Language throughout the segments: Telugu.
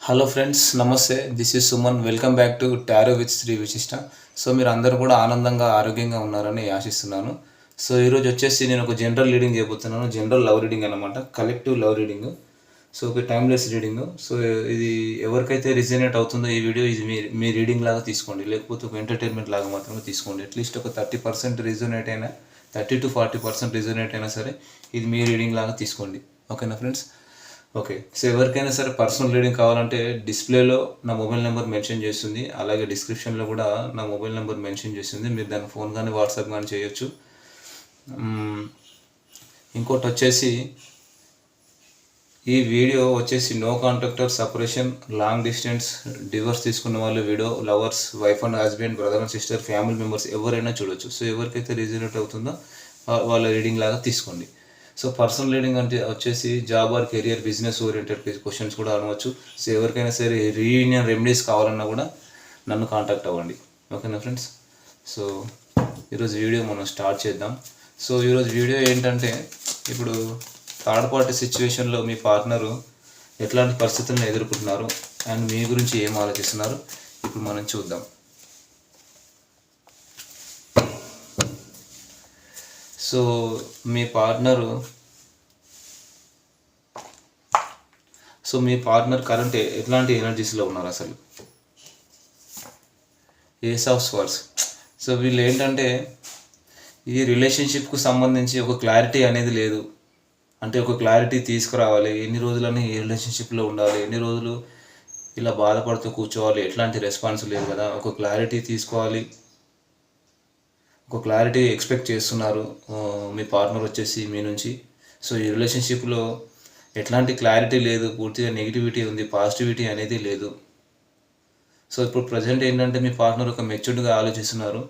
హలో ఫ్రెండ్స్, నమస్తే. This is Suman. Welcome back to tarot with Shri Vishishta. So మీరు అందరూ కూడా ఆనందంగా ఆరోగ్యంగా ఉన్నారని ఆశిస్తున్నాను. సో ఈరోజు వచ్చేసి నేను ఒక జనరల్ రీడింగ్ చేయబోతున్నాను. జనరల్ లవ్ రీడింగ్ అనమాట, కలెక్టివ్ లవ్ రీడింగ్. సో ఒక టైమ్లెస్ రీడింగ్. సో ఇది ఎవరికైతే రిజనేట్ అవుతుందో ఈ వీడియో, ఇది మీ రీడింగ్ లాగా తీసుకోండి, లేకపోతే ఒక ఎంటర్టైన్మెంట్ లాగా మాత్రమే తీసుకోండి. అట్లీస్ట్ ఒక 30% రిజనేట్ అయినా, 30 to 40% రిజనేట్ అయినా సరే ఇది మీ రీడింగ్ లాగా తీసుకోండి. ఓకేనా ఫ్రెండ్స్? ఓకే. సో ఎవరికైనా సరే పర్సనల్ రీడింగ్ కావాలంటే డిస్ప్లేలో నా మొబైల్ నెంబర్ మెన్షన్ చేస్తుంది, అలాగే డిస్క్రిప్షన్లో కూడా నా మొబైల్ నెంబర్ మెన్షన్ చేస్తుంది. మీరు దాన్ని ఫోన్ కానీ వాట్సాప్ కానీ చేయొచ్చు. ఇంకోటి వచ్చేసి ఈ వీడియో వచ్చేసి no contact, separation, long distance, divorce తీసుకున్న వాళ్ళు, widow, lovers, wife and husband, brother and sister, family members ఎవరైనా చూడొచ్చు. సో ఎవరికైతే రిజనేట్ అవుతుందో వాళ్ళ రీడింగ్ లాగా తీసుకోండి. సో పర్సనల్ రీడింగ్ అంటే వచ్చేసి job or career, business oriented questions కూడా అనవచ్చు. సో ఎవరికైనా సరే రీయూనియన్ రెమెడీస్ కావాలన్నా కూడా నన్ను కాంటాక్ట్ అవ్వండి. ఓకేనా ఫ్రెండ్స్? సో ఈరోజు వీడియో మనం స్టార్ట్ చేద్దాం. సో ఈరోజు వీడియో ఏంటంటే, ఇప్పుడు థర్డ్ పార్టీ సిచ్యువేషన్లో మీ పార్ట్నరు ఎట్లాంటి పరిస్థితులను ఎదుర్కొంటున్నారు అండ్ మీ గురించి ఏం ఆలోచిస్తున్నారు ఇప్పుడు మనం చూద్దాం. సో మీ పార్ట్నర్ కరెంట్ ఎట్లాంటి ఎనర్జీస్లో ఉన్నారు అసలు? Ace of swords. సో వీళ్ళు ఏంటంటే, ఈ రిలేషన్షిప్కు సంబంధించి ఒక క్లారిటీ అనేది లేదు. అంటే ఒక క్లారిటీ తీసుకురావాలి, ఎన్ని రోజులని ఈ రిలేషన్షిప్లో ఉండాలి, ఎన్ని రోజులు ఇలా బాధపడుతూ కూర్చోవాలి, ఎట్లాంటి రెస్పాన్స్ లేదు కదా. ఒక క్లారిటీ తీసుకోవాలి, ఒక క్లారిటీ ఎక్స్పెక్ట్ చేస్తున్నారు మీ పార్ట్నర్ వచ్చేసి మీ నుంచి. సో ఈ రిలేషన్షిప్లో ఎట్లాంటి క్లారిటీ లేదు, పూర్తిగా నెగిటివిటీ ఉంది, పాజిటివిటీ అనేది లేదు. సో ఇప్పుడు ప్రజెంట్ ఏంటంటే మీ పార్ట్నర్ ఒక మెచ్యూర్డ్గా ఆలోచిస్తున్నారు.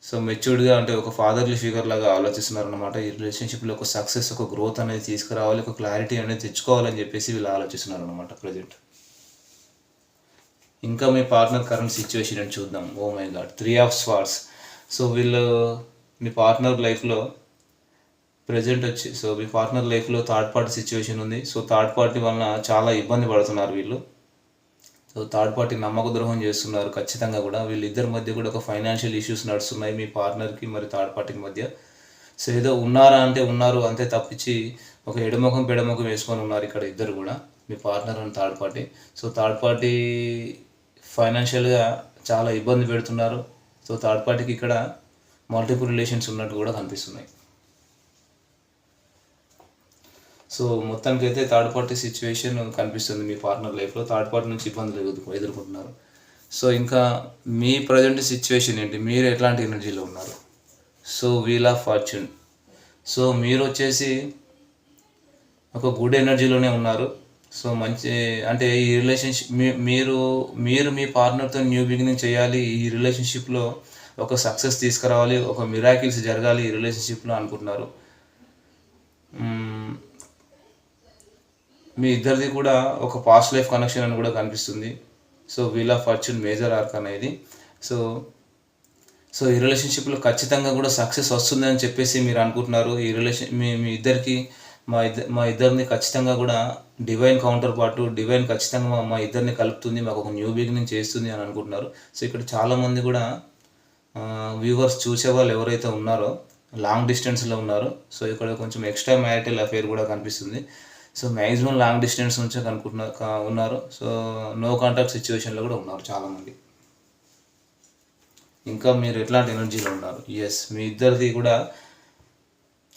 సో మెచ్యూర్డ్గా అంటే ఒక ఫాదర్లీ ఫిగర్ లాగా ఆలోచిస్తున్నారు అనమాట. ఈ రిలేషన్షిప్లో ఒక సక్సెస్, ఒక గ్రోత్ అనేది తీసుకురావాలి, ఒక క్లారిటీ అనేది తెచ్చుకోవాలని చెప్పేసి వీళ్ళు ఆలోచిస్తున్నారు అనమాట ప్రజెంట్. ఇంకా మీ పార్ట్నర్ కరెంట్ సిచ్యువేషన్ అని చూద్దాం. Oh my god, 3 of swords. So మీ పార్ట్నర్ లైఫ్లో ప్రజెంట్ వచ్చి, సో మీ పార్ట్నర్ లైఫ్లో థర్డ్ పార్టీ సిచ్యువేషన్ ఉంది. సో థర్డ్ పార్టీ వలన చాలా ఇబ్బంది పడుతున్నారు వీళ్ళు. సో థర్డ్ పార్టీ నమ్మక ద్రోహం చేస్తున్నారు ఖచ్చితంగా కూడా. వీళ్ళిద్దరి మధ్య కూడా ఒక ఫైనాన్షియల్ ఇష్యూస్ నడుస్తున్నాయి, మీ పార్ట్నర్కి మరి థర్డ్ పార్టీకి మధ్య. సో ఏదో ఉన్నారా అంటే ఉన్నారు అంతే తప్పించి ఒక ఎడముఖం పెడముఖం వేసుకొని ఉన్నారు ఇక్కడ ఇద్దరు కూడా, మీ partner and third party. So third party ఫైనాన్షియల్గా చాలా ఇబ్బంది పెడుతున్నారు. సో థర్డ్ పార్టీకి ఇక్కడ మల్టిపుల్ రిలేషన్స్ ఉన్నట్టు కూడా కనిపిస్తున్నాయి. సో మొత్తానికైతే థర్డ్ పార్టీ సిచ్యువేషన్ కనిపిస్తుంది మీ పార్ట్నర్ లైఫ్లో. థర్డ్ పార్టీ నుంచి ఇబ్బందులు ఎదుర్కొంటున్నారు. సో ఇంకా మీ ప్రజెంట్ సిచ్యువేషన్ ఏంటి, మీరు ఎట్లాంటి ఎనర్జీలో ఉన్నారు? So wheel of fortune. So మీరు వచ్చేసి ఒక గుడ్ ఎనర్జీలోనే ఉన్నారు. సో మంచి అంటే ఈ రిలేషన్షిప్ మీరు మీ పార్ట్నర్తో న్యూ బిగినింగ్ చేయాలి, ఈ రిలేషన్షిప్లో ఒక సక్సెస్ తీసుకురావాలి, ఒక మిరాకిల్స్ జరగాలి ఈ రిలేషన్షిప్లో అనుకుంటున్నారు. మీ ఇద్దరిది కూడా ఒక పాస్ట్ లైఫ్ కనెక్షన్ అని కూడా కనిపిస్తుంది. So wheel of fortune major arc అనేది. సో ఈ రిలేషన్షిప్లో ఖచ్చితంగా కూడా సక్సెస్ వస్తుందని చెప్పేసి మీరు అనుకుంటున్నారు. ఈ మీ ఇద్దరికి మా ఇద్దరిని ఖచ్చితంగా కూడా డివైన్ కౌంటర్ పార్ట్, డివైన్ ఖచ్చితంగా మా ఇద్దరిని కలుపుతుంది, మాకు ఒక న్యూ బిగినింగ్ చేస్తుంది అని అనుకుంటున్నారు. సో ఇక్కడ చాలామంది కూడా వ్యూవర్స్ చూసే వాళ్ళు ఎవరైతే ఉన్నారో లాంగ్ డిస్టెన్స్లో ఉన్నారు. సో ఇక్కడ కొంచెం ఎక్స్ట్రా మ్యారిటల్ అఫేర్ కూడా కనిపిస్తుంది. సో మ్యాక్సిమం లాంగ్ డిస్టెన్స్ నుంచి ఉన్నారు. సో నో కాంటాక్ట్ సిచ్యువేషన్లో కూడా ఉన్నారు చాలామంది. ఇంకా మీరు ఎట్లాంటి ఎనర్జీలో ఉన్నారు? ఎస్, మీ ఇద్దరిది కూడా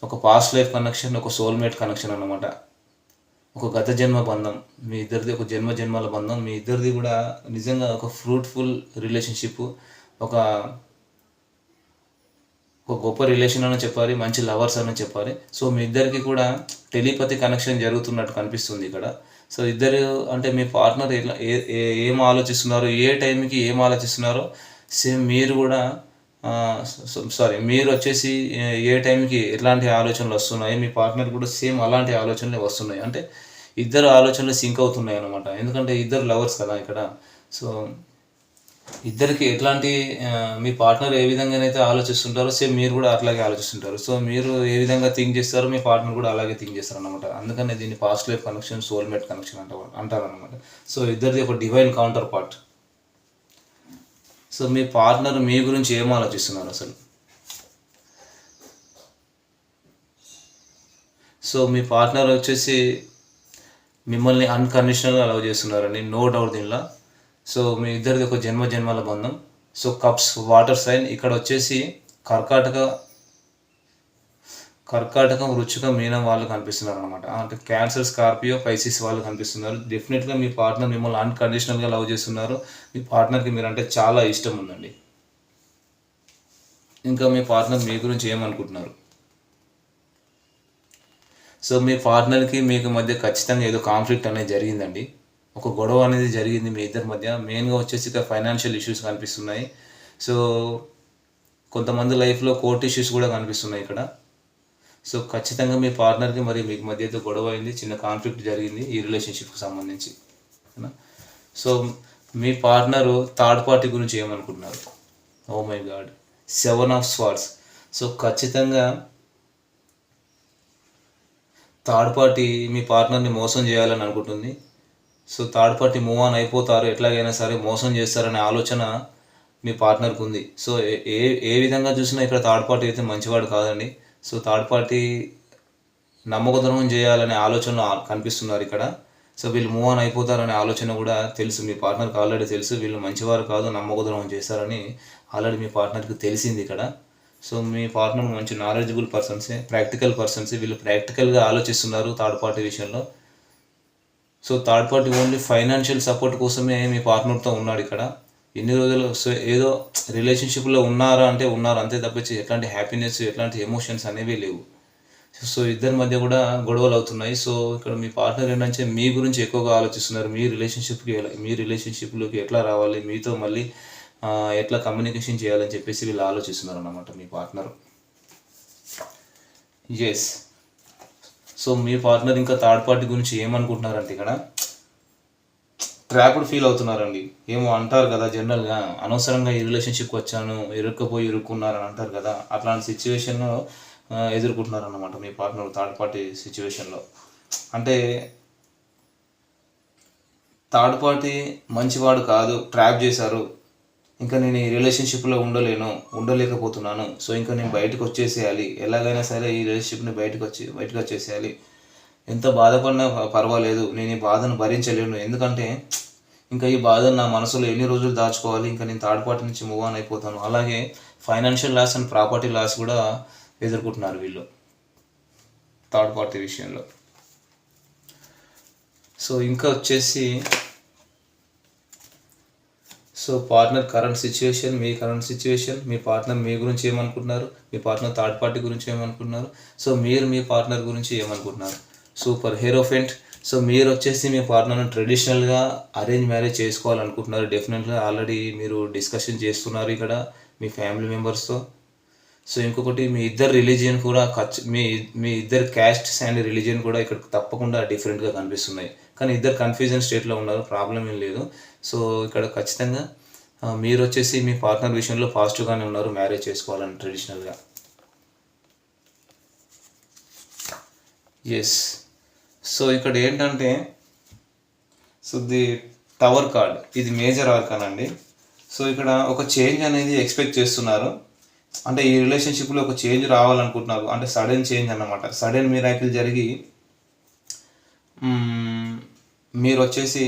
ఒక పాస్ట్ లైఫ్ కనెక్షన్, ఒక సోల్మేట్ కనెక్షన్ అన్నమాట. ఒక గత జన్మ బంధం, మీ ఇద్దరిది ఒక జన్మల బంధం. మీ ఇద్దరిది కూడా నిజంగా ఒక ఫ్రూట్ఫుల్ రిలేషన్షిప్, ఒక గొప్ప రిలేషన్ అని చెప్పాలి, మంచి లవర్స్ అని చెప్పాలి. సో మీ ఇద్దరికి కూడా టెలిపతి కనెక్షన్ జరుగుతున్నట్టు కనిపిస్తుంది ఇక్కడ. సో ఇద్దరు అంటే మీ పార్ట్నర్ ఏం ఆలోచిస్తున్నారు, ఏ టైంకి ఏం ఆలోచిస్తున్నారో సేమ్ మీరు కూడా మీరు వచ్చేసి ఏ టైంకి ఎట్లాంటి ఆలోచనలు వస్తున్నాయి, మీ పార్ట్నర్ కూడా సేమ్ అలాంటి ఆలోచనలే వస్తున్నాయి. అంటే ఇద్దరు ఆలోచనలు సింక్ అవుతున్నాయి అన్నమాట. ఎందుకంటే ఇద్దరు లవర్స్ కదా ఇక్కడ. సో ఇద్దరికి ఎట్లాంటి మీ పార్ట్నర్ ఏ విధంగానైతే ఆలోచిస్తుంటారో సేమ్ మీరు కూడా అట్లాగే ఆలోచిస్తుంటారు. సో మీరు ఏ విధంగా థింక్ చేస్తారో మీ పార్ట్నర్ కూడా అలాగే థింక్ చేస్తారు అనమాట. అందుకనే దీన్ని past life connection, soulmate connection అంటారు అనమాట. సో ఇద్దరిది ఒక డివైన్ కౌంటర్ పార్ట్. సో మీ పార్ట్నర్ మీ గురించి ఏం ఆలోచిస్తున్నారు అసలు? సో మీ పార్ట్నర్ వచ్చేసి మిమ్మల్ని అన్కండిషనల్గా అలౌ చేస్తున్నారండి, నో డౌట్ దీనిలో. సో మీ ఇద్దరిది ఒక జన్మల బంధం. So cups water sign. ఇక్కడ వచ్చేసి కర్కాటకం, వృచ్చికం, మీనం వాళ్ళు కనిపిస్తున్నారు అనమాట. అంటే క్యాన్సర్, స్కార్పియో, పైసిస్ వాళ్ళు కనిపిస్తున్నారు. డెఫినెట్గా మీ పార్ట్నర్ మిమ్మల్ని అన్కండిషనల్గా లవ్ చేస్తున్నారు. మీ పార్ట్నర్కి మీరంటే చాలా ఇష్టం ఉందండి. ఇంకా మీ పార్ట్నర్ మీ గురించి ఏమనుకుంటున్నారు? సో మీ పార్ట్నర్కి మీకు మధ్య ఖచ్చితంగా ఏదో కాన్ఫ్లిక్ట్ అనేది జరిగిందండి. ఒక గొడవ అనేది జరిగింది మీ ఇద్దరి మధ్య. మెయిన్గా వచ్చేసి ఇక్కడ ఫైనాన్షియల్ ఇష్యూస్ కనిపిస్తున్నాయి. సో కొంతమంది లైఫ్లో కోర్ట్ ఇష్యూస్ కూడా కనిపిస్తున్నాయి ఇక్కడ. సో ఖచ్చితంగా మీ పార్ట్నర్కి మరి మీకు మధ్య అయితే గొడవ అయింది, చిన్న కాన్ఫ్లిక్ట్ జరిగింది ఈ రిలేషన్షిప్కి సంబంధించి. సో మీ పార్ట్నరు థర్డ్ పార్టీ గురించి ఏమనుకుంటున్నారు? Oh my god, 7 of swords. So ఖచ్చితంగా థర్డ్ పార్టీ మీ పార్ట్నర్ని మోసం చేయాలని అనుకుంటుంది. So third party move on అయిపోతారు, ఎట్లాగైనా సరే మోసం చేస్తారనే ఆలోచన మీ పార్ట్నర్కి ఉంది. సో ఏ ఏ విధంగా చూసినా ఇక్కడ థర్డ్ పార్టీ అయితే మంచివాడు కాదండి. సో థర్డ్ పార్టీ నమ్మకద్రోహం చేయాలనే ఆలోచనలో కనిపిస్తున్నారు ఇక్కడ. సో వీళ్ళు మూవ్ ఆన్ అయిపోతారనే ఆలోచన కూడా తెలుసు మీ పార్ట్నర్కి, ఆల్రెడీ తెలుసు వీళ్ళు మంచివారు కాదు, నమ్మకద్రోహం చేస్తారని ఆల్రెడీ మీ పార్ట్నర్కి తెలిసింది ఇక్కడ. సో మీ పార్ట్నర్ మంచి నాలెడ్జబుల్ పర్సన్సే, ప్రాక్టికల్ పర్సన్సే. వీళ్ళు ప్రాక్టికల్గా ఆలోచిస్తున్నారు థర్డ్ పార్టీ విషయంలో. So third party only financial support కోసమే మీ పార్ట్నర్తో ఉన్నాడు ఇక్కడ ఎన్ని రోజులు. సో ఏదో రిలేషన్షిప్లో ఉన్నారా అంటే ఉన్నారు, అంతే తప్పించి ఎట్లాంటి హ్యాపీనెస్, ఎట్లాంటి ఎమోషన్స్ అనేవి లేవు. సో ఇద్దరి మధ్య కూడా గొడవలు అవుతున్నాయి. సో ఇక్కడ మీ పార్ట్నర్ ఏంటంటే మీ గురించి ఎక్కువగా ఆలోచిస్తున్నారు. మీ రిలేషన్షిప్లోకి ఎట్లా రావాలి, మీతో మళ్ళీ ఎట్లా కమ్యూనికేషన్ చేయాలని చెప్పేసి వీళ్ళు ఆలోచిస్తున్నారు అన్నమాట మీ పార్ట్నర్. ఎస్. సో మీ పార్ట్నర్ ఇంకా థర్డ్ పార్టీ గురించి ఏమనుకుంటున్నారంటే ఇక్కడ ట్రాప్డ్ ఫీల్ అవుతున్నారండి. ఏమో అంటారు కదా జనరల్గా, అనవసరంగా ఈ రిలేషన్షిప్కి వచ్చాను, ఇరుక్కున్నారని అంటారు కదా, అట్లాంటి సిచ్యువేషన్ ఎదుర్కొంటున్నారన్నమాట మీ పార్ట్నర్ థర్డ్ పార్టీ సిచ్యువేషన్లో. అంటే థర్డ్ పార్టీ మంచివాడు కాదు, ట్రాప్ చేశారు, ఇంకా నేను ఈ రిలేషన్షిప్లో ఉండలేకపోతున్నాను, సో ఇంకా నేను బయటకు వచ్చేసేయాలి, ఎలాగైనా సరే ఈ రిలేషన్షిప్ని బయటకు వచ్చేసేయాలి, ఎంత బాధపడినా పర్వాలేదు, నేను ఈ బాధను భరించలేను, ఎందుకంటే ఇంకా ఈ బాధను నా మనసులో ఎన్ని రోజులు దాచుకోవాలి, ఇంకా నేను థర్డ్ పార్టీ నుంచి మూవ్ ఆన్ అయిపోతాను. అలాగే financial loss and property loss కూడా ఎదుర్కొంటున్నారు వీళ్ళు థర్డ్ పార్టీ విషయంలో. సో ఇంకా వచ్చేసి సో పార్ట్నర్ కరెంట్ సిచ్యువేషన్, మీ పార్ట్నర్ మీ గురించి ఏమనుకుంటున్నారు, మీ పార్ట్నర్ థర్డ్ పార్టీ గురించి ఏమనుకుంటున్నారు, సో మీరు మీ పార్ట్నర్ గురించి ఏమనుకుంటున్నారు. Super hierophant. సో మీరు వచ్చేసి మీ పార్ట్నర్ని ట్రెడిషనల్గా అరేంజ్ మ్యారేజ్ చేసుకోవాలనుకుంటున్నారు. డెఫినెట్గా ఆల్రెడీ మీరు డిస్కషన్ చేస్తున్నారు ఇక్కడ మీ ఫ్యామిలీ మెంబర్స్తో. సో ఇంకొకటి మీ ఇద్దరు రిలీజియన్ కూడా మీ ఇద్దరు క్యాస్ట్ అండ్ రిలీజియన్ కూడా ఇక్కడ తప్పకుండా డిఫరెంట్గా కనిపిస్తున్నాయి. కానీ ఇద్దరు కన్ఫ్యూజన్ స్టేట్లో ఉన్నారు, ప్రాబ్లం ఏం లేదు. సో ఇక్కడ ఖచ్చితంగా మీరు వచ్చేసి మీ పార్ట్నర్ విషయంలో పాజిటివ్గానే ఉన్నారు, మ్యారేజ్ చేసుకోవాలని ట్రెడిషనల్గా. ఎస్. సో ఇక్కడ ఏంటంటే సో ది టవర్ కార్డ్, ఇది మేజర్ ఆర్కాన్ అండి. సో ఇక్కడ ఒక చేంజ్ అనేది ఎక్స్పెక్ట్ చేస్తున్నారు, అంటే ఈ రిలేషన్షిప్లో ఒక చేంజ్ రావాలనుకుంటున్నారు, అంటే సడన్ చేంజ్ అన్నమాట. సడన్ మిరాకిల్ జరిగి మీరు వచ్చేసి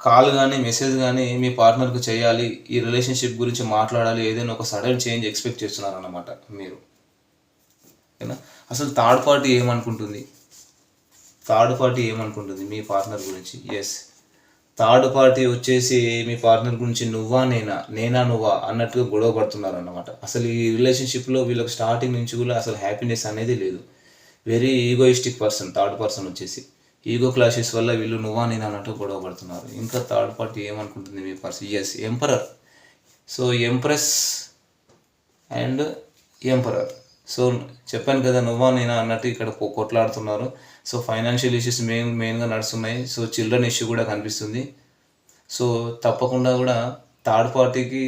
కాల్ కానీ మెసేజ్ కానీ మీ పార్ట్నర్కి చేయాలి, ఈ రిలేషన్షిప్ గురించి మాట్లాడాలి, ఏదైనా ఒక సడన్ చేంజ్ ఎక్స్పెక్ట్ చేస్తున్నారు అన్నమాట మీరు. ఓకేనా? అసలు థర్డ్ పార్టీ ఏమనుకుంటుంది మీ పార్ట్నర్ గురించి? ఎస్, థర్డ్ పార్టీ వచ్చేసి మీ పార్ట్నర్ గురించి నేనా నువ్వా అన్నట్టుగా గొడవ పడుతున్నారు అన్నమాట. అసలు ఈ రిలేషన్షిప్లో వీళ్ళకి స్టార్టింగ్ నుంచి కూడా అసలు హ్యాపీనెస్ అనేది లేదు. Very egoistic person third person వచ్చేసి. ఈగో క్లాషెస్ వల్ల వీళ్ళు నేను అన్నట్టు గొడవ పడుతున్నారు. ఇంకా థర్డ్ పార్టీ ఏమనుకుంటుంది మీ person? Yes, emperor. So empress and emperor. So చెప్పాను కదా, నేనా అన్నట్టు ఇక్కడ కొట్లాడుతున్నారు. సో ఫైనాన్షియల్ ఇష్యూస్ మెయిన్గా నడుస్తున్నాయి. సో చిల్డ్రన్ ఇష్యూ కూడా కనిపిస్తుంది. సో తప్పకుండా కూడా థర్డ్ పార్టీకి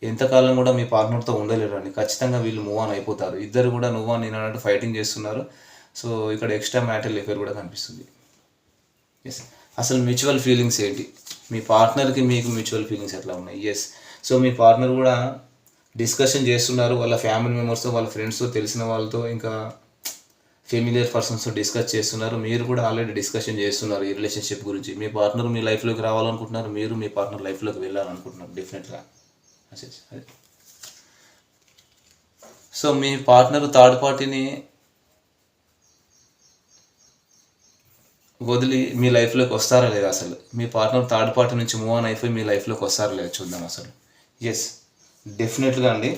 ఎంతకాలం కూడా మీ పార్ట్నర్తో ఉండలేరు అండి. ఖచ్చితంగా వీళ్ళు మూవ్ ఆన్ అయిపోతారు. ఇద్దరు కూడా నువ్వు అని నేను అన్నట్టు ఫైటింగ్ చేస్తున్నారు. సో ఇక్కడ ఎక్స్ట్రా మ్యాటర్ ఎఫైర్ కూడా కనిపిస్తుంది. ఎస్, అసలు మ్యూచువల్ ఫీలింగ్స్ ఏంటి, మీ పార్ట్నర్కి మీకు మ్యూచువల్ ఫీలింగ్స్ ఎట్లా ఉన్నాయి? ఎస్, సో మీ పార్ట్నర్ కూడా డిస్కషన్ చేస్తున్నారు వాళ్ళ ఫ్యామిలీ మెంబర్స్తో, వాళ్ళ ఫ్రెండ్స్తో, తెలిసిన వాళ్ళతో, ఇంకా ఫెమిలియర్ పర్సన్స్తో డిస్కస్ చేస్తున్నారు. మీరు కూడా ఆల్రెడీ డిస్కషన్ చేస్తున్నారు ఈ రిలేషన్షిప్ గురించి. మీ పార్ట్నర్ మీ లైఫ్లోకి రావాలనుకుంటున్నారు, మీరు మీ పార్ట్నర్ లైఫ్లోకి వెళ్ళాలనుకుంటున్నారు డెఫినెట్గా. అదే, సో మీ పార్ట్నర్ థర్డ్ పార్టీని వదిలి మీ లైఫ్లోకి వస్తారా లేదా? అసలు మీ పార్ట్నర్ థర్డ్ పార్టీ నుంచి మూవ్ ఆన్ అయిపోయి మీ లైఫ్లోకి వస్తారా లేదా చూద్దాం అసలు. ఎస్, డెఫినెట్గా అండి.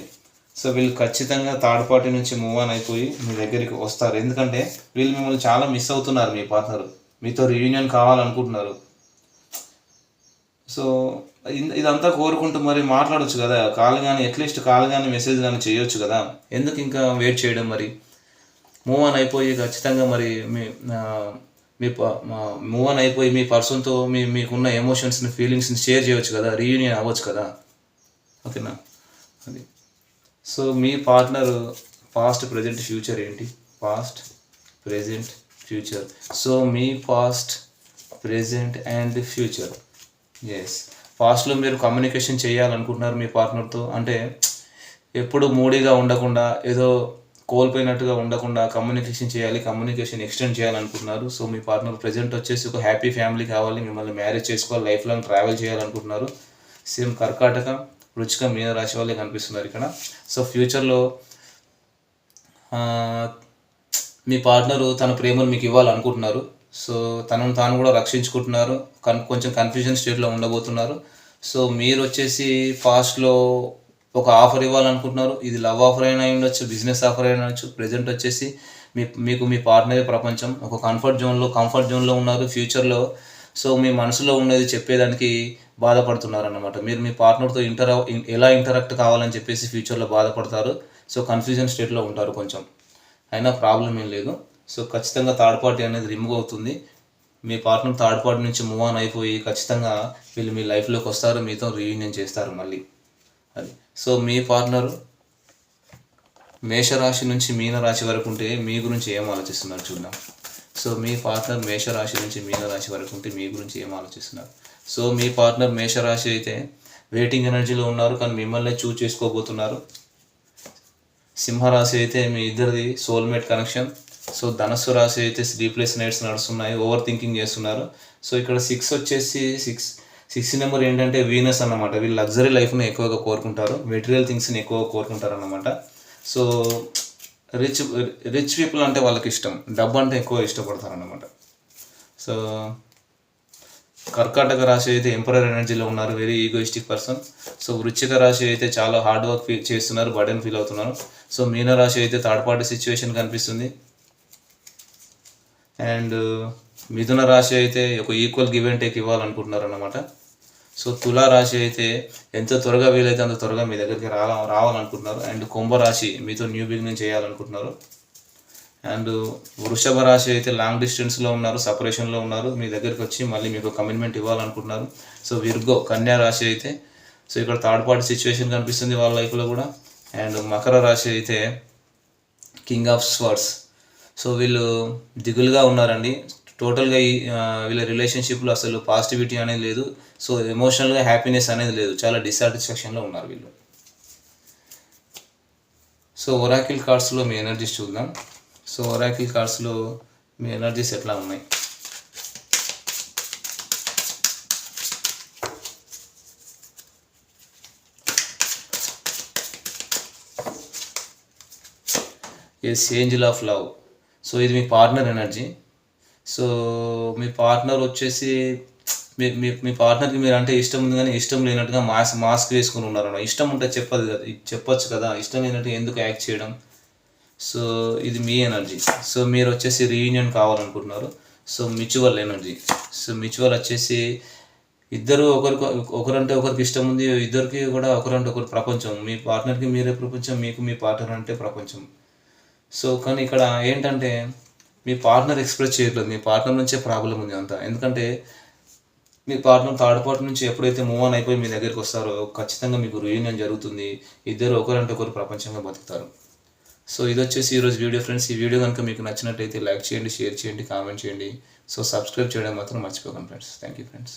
సో వీళ్ళు ఖచ్చితంగా థర్డ్ పార్టీ నుంచి మూవ్ ఆన్ అయిపోయి మీ దగ్గరికి వస్తారు. ఎందుకంటే వీళ్ళు మిమ్మల్ని చాలా మిస్ అవుతున్నారు. మీ పార్ట్నర్ మీతో రీయూనియన్ కావాలనుకుంటున్నారు. సో ఇదంతా కోరుకుంటూ మరి మాట్లాడొచ్చు కదా, కాల్ కానీ అట్లీస్ట్ కాల్ కానీ మెసేజ్ కానీ చేయొచ్చు కదా. ఎందుకు ఇంకా వెయిట్ చేయడం? మరి మూవ్ ఆన్ అయిపోయి ఖచ్చితంగా మరి మీ మూవ్ ఆన్ అయిపోయి మీ పర్సన్తో మీకున్న ఎమోషన్స్ని, ఫీలింగ్స్ని షేర్ చేయొచ్చు కదా, రీయూనియన్ అవ్వచ్చు కదా. ఓకేనా? అది. సో మీ పార్ట్నర్ పాస్ట్, ప్రజెంట్, ఫ్యూచర్ ఏంటి? Past, present, future. సో మీ past, present and future. Yes, పాస్ట్లో మీరు కమ్యూనికేషన్ చేయాలనుకుంటున్నారు మీ పార్ట్నర్తో. అంటే ఎప్పుడు మూడీగా ఉండకుండా, ఏదో కోల్పోయినట్టుగా ఉండకుండా కమ్యూనికేషన్ చేయాలి, కమ్యూనికేషన్ ఎక్స్టెండ్ చేయాలనుకుంటున్నారు. సో మీ పార్ట్నర్ ప్రజెంట్ వచ్చేసి ఒక హ్యాపీ ఫ్యామిలీ కావాలి, మిమ్మల్ని మ్యారేజ్ చేసుకోవాలి, లైఫ్ లాంగ్ ట్రావెల్ చేయాలనుకుంటున్నారు. సేమ్ కర్కాటక, వృచ్చిక, మీన రాశి వాళ్ళే కనిపిస్తున్నారు ఇక్కడ. సో ఫ్యూచర్లో మీ పార్ట్నరు తన ప్రేమను మీకు ఇవ్వాలనుకుంటున్నారు. సో తనను తాను కూడా రక్షించుకుంటున్నారు, కొంచెం కన్ఫ్యూజన్ స్టేట్లో ఉండబోతున్నారు. సో మీరు వచ్చేసి పాస్ట్లో ఒక ఆఫర్ ఇవ్వాలనుకుంటున్నారు. ఇది లవ్ ఆఫర్ అయినా ఉండొచ్చు, బిజినెస్ ఆఫర్ అయినా ఉండొచ్చు. ప్రజెంట్ వచ్చేసి మీకు మీ పార్ట్నరే ప్రపంచం. ఒక కంఫర్ట్ జోన్లో ఉన్నారు ఫ్యూచర్లో. సో మీ మనసులో ఉన్నది చెప్పేదానికి బాధపడుతున్నారు అన్నమాట. మీరు మీ పార్ట్నర్తో ఎలా ఇంటరాక్ట్ కావాలని చెప్పేసి ఫ్యూచర్లో బాధపడతారు. సో కన్ఫ్యూజన్ స్టేట్లో ఉంటారు కొంచెం, అయినా ప్రాబ్లం ఏం లేదు. సో ఖచ్చితంగా థర్డ్ పార్టీ అనేది రిమూవ్ అవుతుంది. మీ పార్ట్నర్ థర్డ్ పార్టీ నుంచి మూవ్ ఆన్ అయిపోయి ఖచ్చితంగా వీళ్ళు మీ లైఫ్లోకి వస్తారు, మీతో రీయూనియన్ చేస్తారు మళ్ళీ. అది. సో మీ పార్ట్నర్ మేషరాశి నుంచి మీనరాశి వరకు ఉంటే మీ గురించి ఏం ఆలోచిస్తున్నారు చూద్దాం. సో మీ పార్ట్నర్ మేషరాశి నుంచి మీనరాశి వరకు ఉంటే మీ గురించి ఏం ఆలోచిస్తున్నారు? సో మీ పార్ట్నర్ మేషరాశి అయితే వెయిటింగ్ ఎనర్జీలో ఉన్నారు, కానీ మిమ్మల్ని చూస్ చేసుకోబోతున్నారు. సింహరాశి అయితే మీ ఇద్దరిది సోల్మేట్ కనెక్షన్. సో ధనస్సు రాశి అయితే స్లీప్లెస్ నైట్స్ నడుస్తున్నాయి, ఓవర్ థింకింగ్ చేస్తున్నారు. సో ఇక్కడ 6 వచ్చేసి 6 నెంబర్ ఏంటంటే వీనస్ అన్నమాట. వీళ్ళు లగ్జరీ లైఫ్ని ఎక్కువగా కోరుకుంటారు, మెటీరియల్ థింగ్స్ని ఎక్కువగా కోరుకుంటారు అన్నమాట. సో రిచ్ పీపుల్ అంటే వాళ్ళకి ఇష్టం, డబ్బు అంటే ఎక్కువ ఇష్టపడతారు అన్నమాట. సో కర్కాటక రాశి అయితే ఎంపరర్ ఎనర్జీలో ఉన్నారు, వెరీ ఈగోయిస్టిక్ పర్సన్. సో వృశ్చిక రాశి అయితే చాలా హార్డ్ వర్క్ చేస్తున్నారు, బర్డెన్ ఫీల్ అవుతున్నారు. సో మీనరాశి అయితే థర్డ్ పార్టీ సిచ్యువేషన్ కనిపిస్తుంది. అండ్ మిథున రాశి అయితే ఒక ఈక్వల్ గివ్ అండ్ టేక్ ఇవ్వాలనుకుంటున్నారు అన్నమాట. సో తులారాశి అయితే ఎంత త్వరగా వీలైతే అంత త్వరగా మీ దగ్గరికి రావాలనుకుంటున్నారు. అండ్ కుంభరాశి మీతో న్యూ బిగినింగ్ చేయాలనుకుంటున్నారు. అండ్ వృషభ రాశి అయితే లాంగ్ డిస్టెన్స్లో ఉన్నారు, సపరేషన్లో ఉన్నారు, మీ దగ్గరికి వచ్చి మళ్ళీ మీకు కమిట్మెంట్ ఇవ్వాలనుకుంటున్నారు. సో విర్గో కన్యా రాశి అయితే సో ఇక్కడ థర్డ్ పార్టీ సిచ్యువేషన్ కనిపిస్తుంది వాళ్ళ లైఫ్లో కూడా. అండ్ మకర రాశి అయితే కింగ్ ఆఫ్ స్వర్డ్స్. సో వీళ్ళు దిగులుగా ఉన్నారండి. టోటల్గా వీళ్ళ రిలేషన్షిప్లో అసలు పాజిటివిటీ అనేది లేదు. సో ఎమోషనల్గా హ్యాపీనెస్ అనేది లేదు, చాలా డిస్సాటిస్ఫాక్షన్లో ఉన్నారు వీళ్ళు. సో ఒరాకిల్ కార్డ్స్లో మీ ఎనర్జీస్ చూద్దాం. సో ఒరాకిల్ కార్డ్స్లో మీ ఎనర్జీస్ ఎట్లా ఉన్నాయి? Yes, angel of love. So ఇది మీ పార్ట్నర్ ఎనర్జీ. సో మీ పార్ట్నర్ వచ్చేసి మీ పార్ట్నర్కి మీరు అంటే ఇష్టం ఉంది, కానీ ఇష్టం లేనట్టుగా మాస్క్ వేసుకుని ఉన్నారు. ఇష్టం ఉంటే చెప్పొచ్చు కదా, ఇష్టం లేనట్టుగా ఎందుకు యాక్ట్ చేయడం? సో ఇది మీ ఎనర్జీ. సో మీరు వచ్చేసి రీయూనియన్ కావాలనుకుంటున్నారు. So mutual energy. So mutual వచ్చేసి ఇద్దరు ఒకరంటే ఒకరికి ఇష్టం ఉంది, ఇద్దరికి కూడా ఒకరంటే ఒకరు ప్రపంచం. మీ పార్ట్నర్కి మీరే ప్రపంచం, మీకు మీ పార్ట్నర్ అంటే ప్రపంచం. సో కానీ ఇక్కడ ఏంటంటే మీ పార్ట్నర్ ఎక్స్ప్రెస్ చేయట్లేదు, మీ పార్ట్నర్ నుంచే ప్రాబ్లం ఉంది అంతా. ఎందుకంటే మీ పార్ట్నర్ థర్డ్ పార్టీ నుంచి ఎప్పుడైతే మూవ్ ఆన్ అయిపోయి మీ దగ్గరికి వస్తారో ఖచ్చితంగా మీకు రీయూనియన్ జరుగుతుంది. ఇద్దరు ఒకరంటే ఒకరు ప్రపంచంగా బతుకుతారు. సో ఇది వచ్చేసి ఈరోజు వీడియో ఫ్రెండ్స్. ఈ వీడియో కనుక మీకు నచ్చినట్టయితే లైక్ చేయండి, షేర్ చేయండి, కామెంట్ చేయండి. సో సబ్స్క్రైబ్ చేయడం మాత్రం మర్చిపోకండి ఫ్రెండ్స్. Thank you friends.